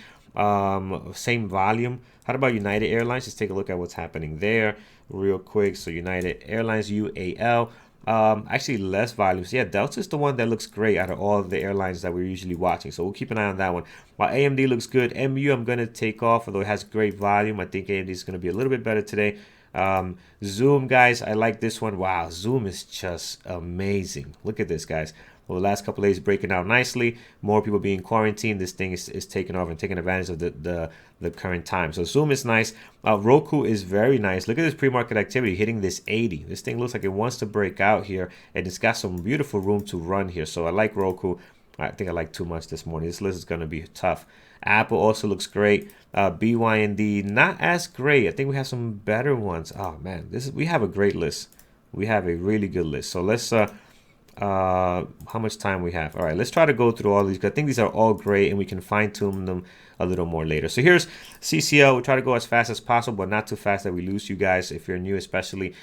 same volume. How about United Airlines? Let's take a look at what's happening there real quick. So United Airlines, UAL. Actually less volume. So yeah, Delta is the one that looks great out of all of the airlines that we're usually watching. So we'll keep an eye on that one. While AMD looks good, MU I'm going to take off, although it has great volume. I think AMD is going to be a little bit better today. Zoom, guys, I like this one. Wow, Zoom is just amazing. Look at this, guys. Well, the last couple of days breaking out nicely. More people being quarantined. This thing is taking off and taking advantage of the current time. So Zoom is nice. Roku is very nice. Look at this pre-market activity hitting this 80. This thing looks like it wants to break out here, and it's got some beautiful room to run here. So I like Roku. I think I like too much this morning. This list is going to be tough. Apple also looks great. BYND, not as great. I think we have some better ones. Oh man, we have a great list. We have a really good list. So let's how much time we have. All right, let's try to go through all these. I think these are all great, and we can fine tune them a little more later. So here's CCL. We'll try to go as fast as possible, but not too fast that we lose you guys if you're new, especially.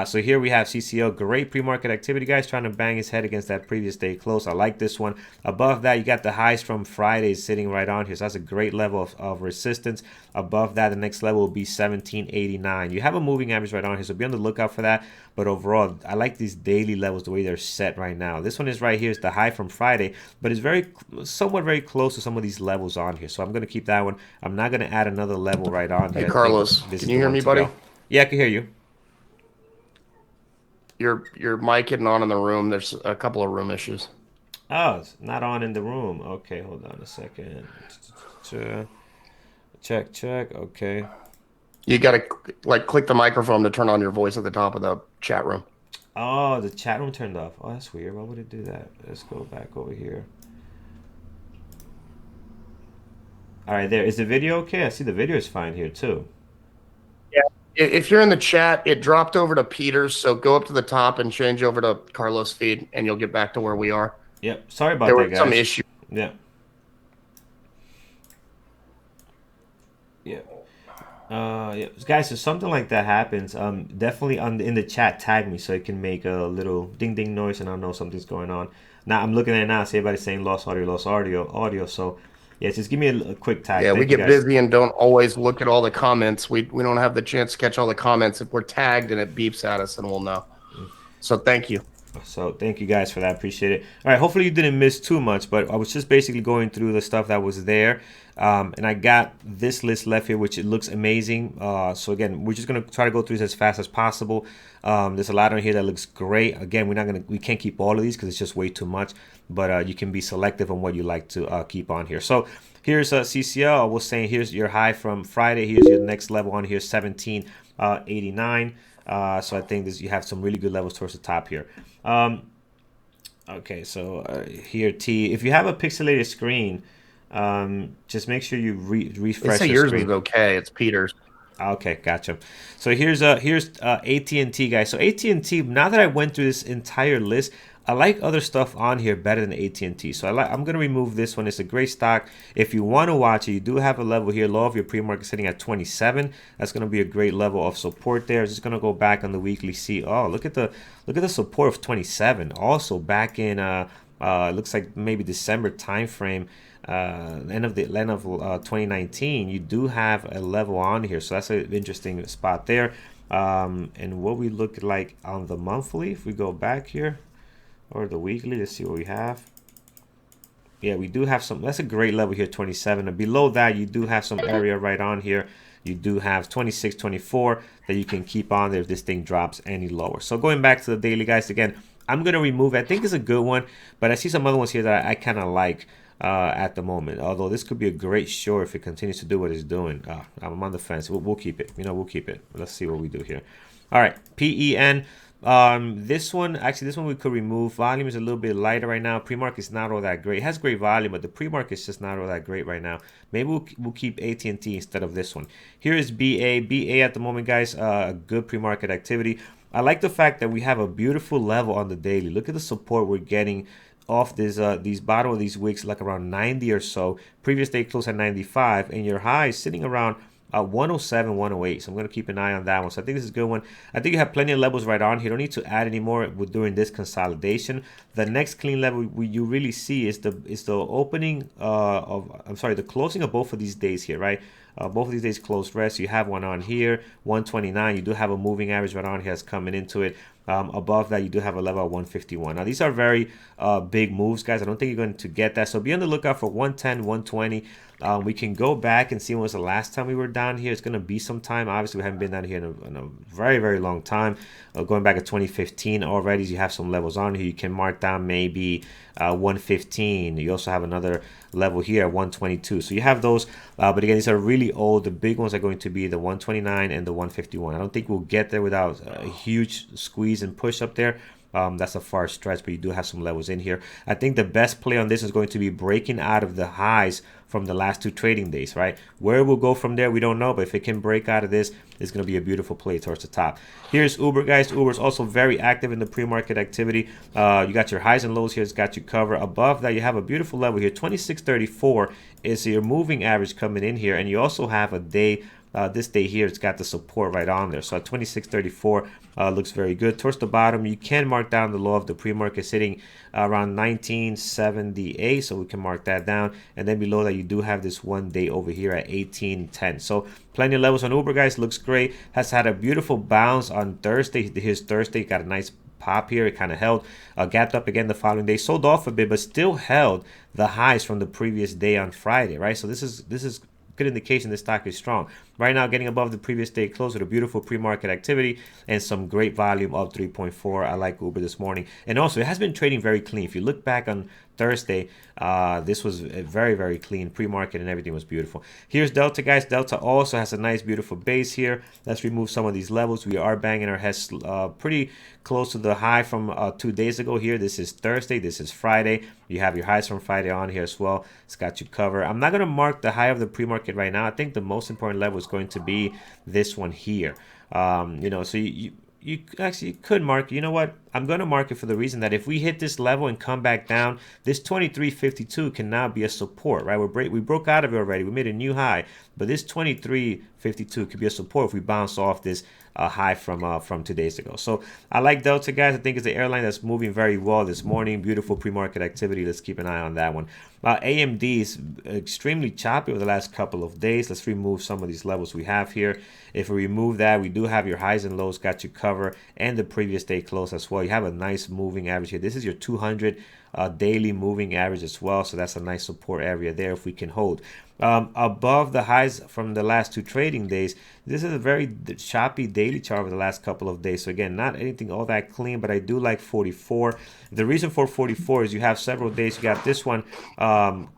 So here we have CCL. Great pre-market activity, guys, trying to bang his head against that previous day close. I like this one. Above that, you got the highs from Friday sitting right on here. So that's a great level of resistance. Above that, the next level will be 1789. You have a moving average right on here, so be on the lookout for that. But overall, I like these daily levels the way they're set right now. This one is right here. It's the high from Friday, but it's somewhat very close to some of these levels on here. So I'm going to keep that one. I'm not going to add another level right on Hey, here. I Carlos, think this can is you the hear one me, to buddy? go. Yeah, I can hear you. Your mic isn't on in the room. There's a couple of room issues. Oh, it's not on in the room. Okay, hold on a second. Check. Okay. You got to click the microphone to turn on your voice at the top of the chat room. Oh, the chat room turned off. Oh, that's weird. Why would it do that? Let's go back over here. All right, there. Is the video okay? I see the video is fine here too. Yeah. If you're in the chat, it dropped over to Peter's, so go up to the top and change over to Carlos' feed, and you'll get back to where we are. Yep. Sorry about There that, was some guys. issue. Yeah. Yeah. Yeah, guys, if something like that happens, definitely in the chat tag me so it can make a little ding ding noise and I'll know something's going on. Now I'm looking at it now, see everybody saying lost audio, audio. So yeah, just give me a quick tag. Yeah, we Thank you get guys. busy and don't always look at all the comments. We don't have the chance to catch all the comments. If we're tagged and it beeps at us, then we'll know. So thank you. So thank you guys for that. Appreciate it. All right. Hopefully you didn't miss too much, but I was just basically going through the stuff that was there, and I got this list left here, which it looks amazing. So again, we're just gonna try to go through this as fast as possible. There's a lot on here that looks great. Again, we can't keep all of these because it's just way too much. But you can be selective on what you like to keep on here. So here's CCL. I was saying here's your high from Friday. Here's your next level on here, 1789. So I think this you have some really good levels towards the top here. Um, okay, so here T. If you have a pixelated screen, just make sure you They refresh say your yours is screen. okay. It's Peter's. Okay, gotcha. So here's AT&T guys. So AT&T. Now that I went through this entire list, I like other stuff on here better than AT&T. So I'm gonna remove this one. It's a great stock. If you want to watch it, you do have a level here. Low of your pre-market sitting at 27. That's gonna be a great level of support there. Just gonna go back on the weekly. See, oh look at the support of 27. Also back in looks like maybe December time frame, end of 2019, you do have a level on here, so that's an interesting spot there. And what we look like on the monthly, if we go back here, or the weekly, let's see what we have. Yeah, we do have some. That's a great level here, 27. And below that, you do have some area right on here. You do have 26, 24 that you can keep on there if this thing drops any lower. So going back to the daily, guys, again, I'm going to remove it. I think it's a good one, but I see some other ones here that I kind of like at the moment. Although this could be a great short if it continues to do what it's doing. I'm on the fence. We'll keep it. We'll keep it. Let's see what we do here. All right, PEN. This one, actually, this one we could remove. Volume is a little bit lighter right now. Pre-market is not all that great. It has great volume, but the pre-market is just not all that great right now. Maybe we'll keep AT&T instead of this one. Here is BA. BA at the moment, guys, good pre-market activity. I like the fact that we have a beautiful level on the daily. Look at the support we're getting off this these bottom of these wicks, like around 90 or so. Previous day close at 95, and your high is sitting around 107, 108. So I'm going to keep an eye on that one. So I think this is a good one. I think you have plenty of levels right on here. Don't need to add any more during this consolidation. The next clean level you really see is the opening the closing of both of these days here, right? Both of these days closed rest. You have one on here, 129. You do have a moving average right on here that's coming into it. Above that, you do have a level of 151. Now, these are very big moves, guys. I don't think you're going to get that. So be on the lookout for 110, 120. We can go back and see when was the last time we were down here. It's going to be some time. Obviously, we haven't been down here in a very, very long time. Going back to 2015 already, you have some levels on here. You can mark down maybe 115. You also have another level here, 122. So you have those. But again, these are really old. The big ones are going to be the 129 and the 151. I don't think we'll get there without a huge squeeze and push up there. That's a far stretch, but you do have some levels in here. I think the best play on this is going to be breaking out of the highs from the last two trading days, right? Where it will go from there, we don't know, but if it can break out of this, it's going to be a beautiful play towards the top. Here's Uber, guys. Uber is also very active in the pre-market activity. You got your highs and lows here. It's got you covered. Above that, you have a beautiful level here. 2634 is your moving average coming in here, and you also have a day this day here, it's got the support right on there. So at 2634 looks very good. Towards the bottom, you can mark down the low of the pre-market sitting around 1978. So we can mark that down. And then below that, you do have this one day over here at 1810. So plenty of levels on Uber, guys. Looks great. Has had a beautiful bounce on Thursday. Here's Thursday. Got a nice pop here. It kind of held, gapped up again the following day, sold off a bit, but still held the highs from the previous day on Friday, right? So this is good indication this stock is strong. Right now, getting above the previous day close with a beautiful pre-market activity and some great volume of 3.4. I like Uber this morning. And also, it has been trading very clean. If you look back on Thursday, this was a very, very clean pre-market and everything was beautiful. Here's Delta, guys. Delta also has a nice, beautiful base here. Let's remove some of these levels. We are banging our heads pretty close to the high from 2 days ago here. This is Thursday. This is Friday. You have your highs from Friday on here as well. It's got you covered. I'm not going to mark the high of the pre-market right now. I think the most important level is going to be this one here. So you actually could mark, you know what, I'm going to mark it for the reason that if we hit this level and come back down, this 23.52 can now be a support, right? We broke out of it already. We made a new high, but this 23.52 could be a support if we bounce off this high from 2 days ago. So I like Delta, guys. I think it's an airline that's moving very well this morning. Beautiful pre-market activity. Let's keep an eye on that one. AMD is extremely choppy over the last couple of days. Let's remove some of these levels we have here. If we remove that, we do have your highs and lows got you covered, and the previous day close as well. You have a nice moving average here. This is your 200 daily moving average as well, so that's a nice support area there if we can hold. Above the highs from the last 2 trading days, this is a very choppy daily chart over the last couple of days. So again, not anything all that clean, but I do like 44. The reason for 44 is you have several days. You got this one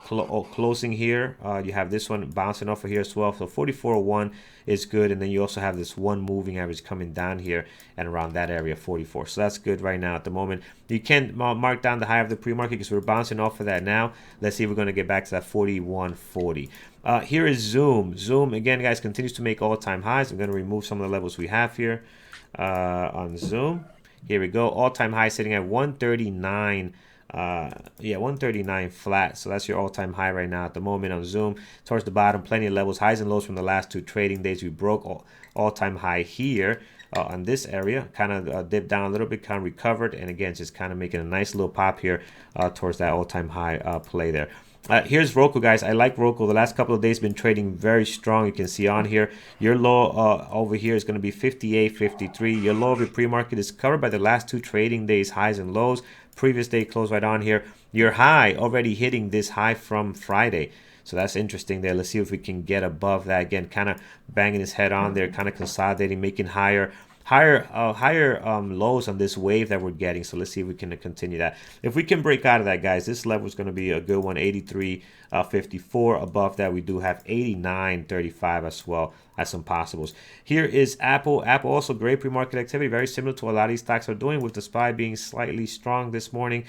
closing here. You have this one bouncing off of here as well. So 44.1 is good, and then you also have this one moving average coming down here and around that area, 44. So that's good right now at the moment. You can mark down the high of the pre-market because we're bouncing off of that now. Let's see if we're going to get back to that 41.40. Here is Zoom. Zoom, again, guys, continues to make all-time highs. I'm going to remove some of the levels we have here on Zoom. Here we go. All-time high sitting at 139. 139 flat. So that's your all-time high right now at the moment on Zoom. Towards the bottom, plenty of levels, highs and lows from the last 2 trading days. We broke all-time high here on this area. Kind of dipped down a little bit, kind of recovered, and again, just kind of making a nice little pop here towards that all-time high play there. Here's Roku, guys. I like Roku. The last couple of days been trading very strong. You can see on here, your low over here is going to be 58.53. Your low of your pre-market is covered by the last 2 trading days highs and lows. Previous day close right on here. Your high already hitting this high from Friday. So that's interesting there. Let's see if we can get above that. Again, kind of banging his head on there, kind of consolidating, making higher lows on this wave that we're getting. So let's see if we can continue that. If we can break out of that, guys, this level is going to be a good one. 83.54. Above that, we do have 89.35 as well as some possibles. Here is Apple. Apple also great pre-market activity, very similar to what a lot of these stocks are doing, with the SPY being slightly strong this morning.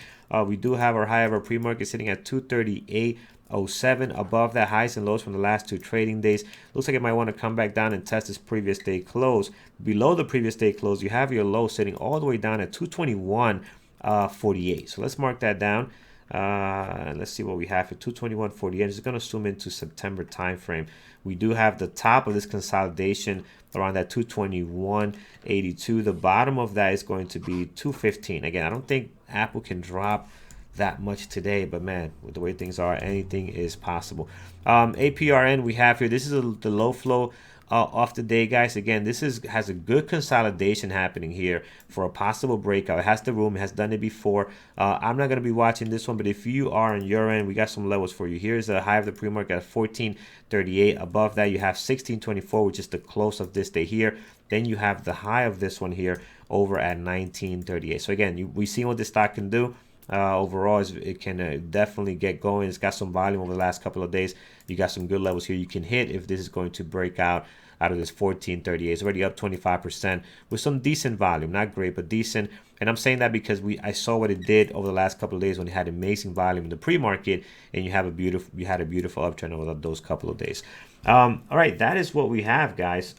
We do have our high of our pre-market sitting at 238.07. Above that, highs and lows from the last 2 trading days. Looks like it might want to come back down and test this previous day close. Below the previous day close, you have your low sitting all the way down at 221.48. So let's mark that down. Let's see what we have for 221.48. I'm just going to zoom into September time frame. We do have the top of this consolidation around that 221.82. The bottom of that is going to be 215. Again, I don't think Apple can drop that much today, but man, with the way things are, anything is possible. APRN we have here. This is the low flow off the day, guys. Again, this has a good consolidation happening here for a possible breakout. It has the room. It has done it before. I'm not going to be watching this one, but if you are on your end, we got some levels for you. Here's the high of the pre-market at 14.38. Above that, you have 16.24, which is the close of this day here. Then you have the high of this one here over at 19.38. So again, we see what this stock can do. Overall, it can definitely get going. It's got some volume over the last couple of days. You got some good levels here you can hit if this is going to break out of this 14.38. It's already up 25% with some decent volume. Not great, but decent. And I'm saying that because I saw what it did over the last couple of days when it had amazing volume in the pre-market, and you had a beautiful uptrend over those couple of days. All right, that is what we have, guys.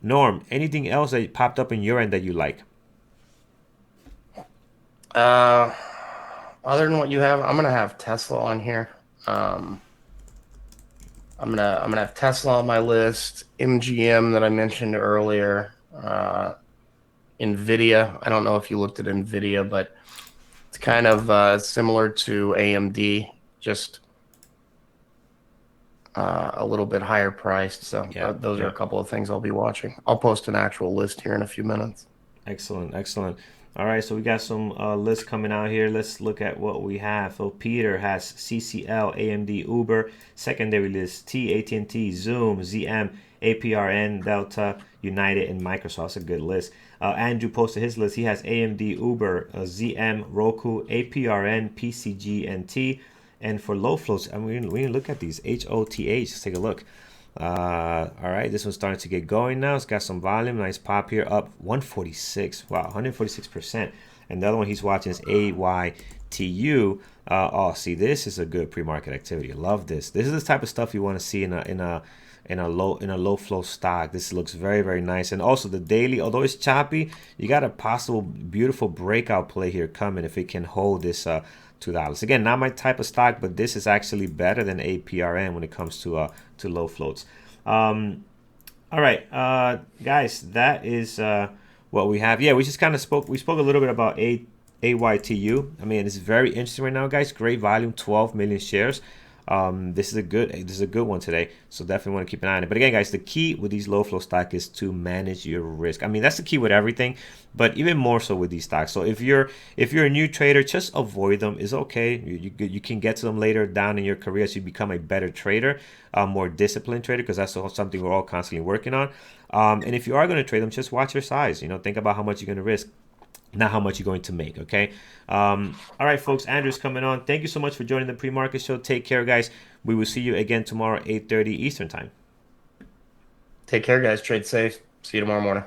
Norm, anything else that popped up in your end that you like? Other than what you have, I'm gonna have Tesla on here. I'm gonna have Tesla on my list. MGM that I mentioned earlier. Nvidia. I don't know if you looked at Nvidia, but it's kind of similar to AMD, just a little bit higher priced. So those are a couple of things I'll be watching. I'll post an actual list here in a few minutes. Excellent, excellent. All right, so we got some lists coming out here. Let's look at what we have. So Peter has CCL, AMD, Uber, secondary list, T, AT&T, Zoom, ZM, APRN, Delta, United, and Microsoft. That's a good list. Andrew posted his list. He has AMD, Uber, ZM, Roku, APRN, PCG, and T. And for low flows, I mean, we can look at these. HOTH, let's take a look. All right, this one's starting to get going now. It's got some volume, nice pop here, up 146. Wow, 146%. and the other one he's watching is AYTU. Oh, see, this is a good pre-market activity. I love this. This is the type of stuff you want to see in a low flow stock. This looks very, very nice. And also the daily, although it's choppy, you got a possible beautiful breakout play here coming if it can hold this $2. Again, not my type of stock, but this is actually better than APRN when it comes to low floats. All right, guys, that is what we have. Yeah, we just kind of spoke. We spoke a little bit about AYTU. I mean, it's very interesting right now, guys. Great volume, 12 million shares. This is a good one today. So definitely want to keep an eye on it. But again, guys, the key with these low flow stock is to manage your risk. I mean, that's the key with everything, but even more so with these stocks. So if you're a new trader, just avoid them. It's okay. You can get to them later down in your career as you become a better trader, a more disciplined trader, because that's something we're all constantly working on. And if you are going to trade them, just watch your size. Think about how much you're going to risk, not how much you're going to make. Okay. All right, folks. Andrew's coming on. Thank you so much for joining the pre-market show. Take care, guys. We will see you again tomorrow, 8:30 Eastern time. Take care, guys. Trade safe. See you tomorrow morning.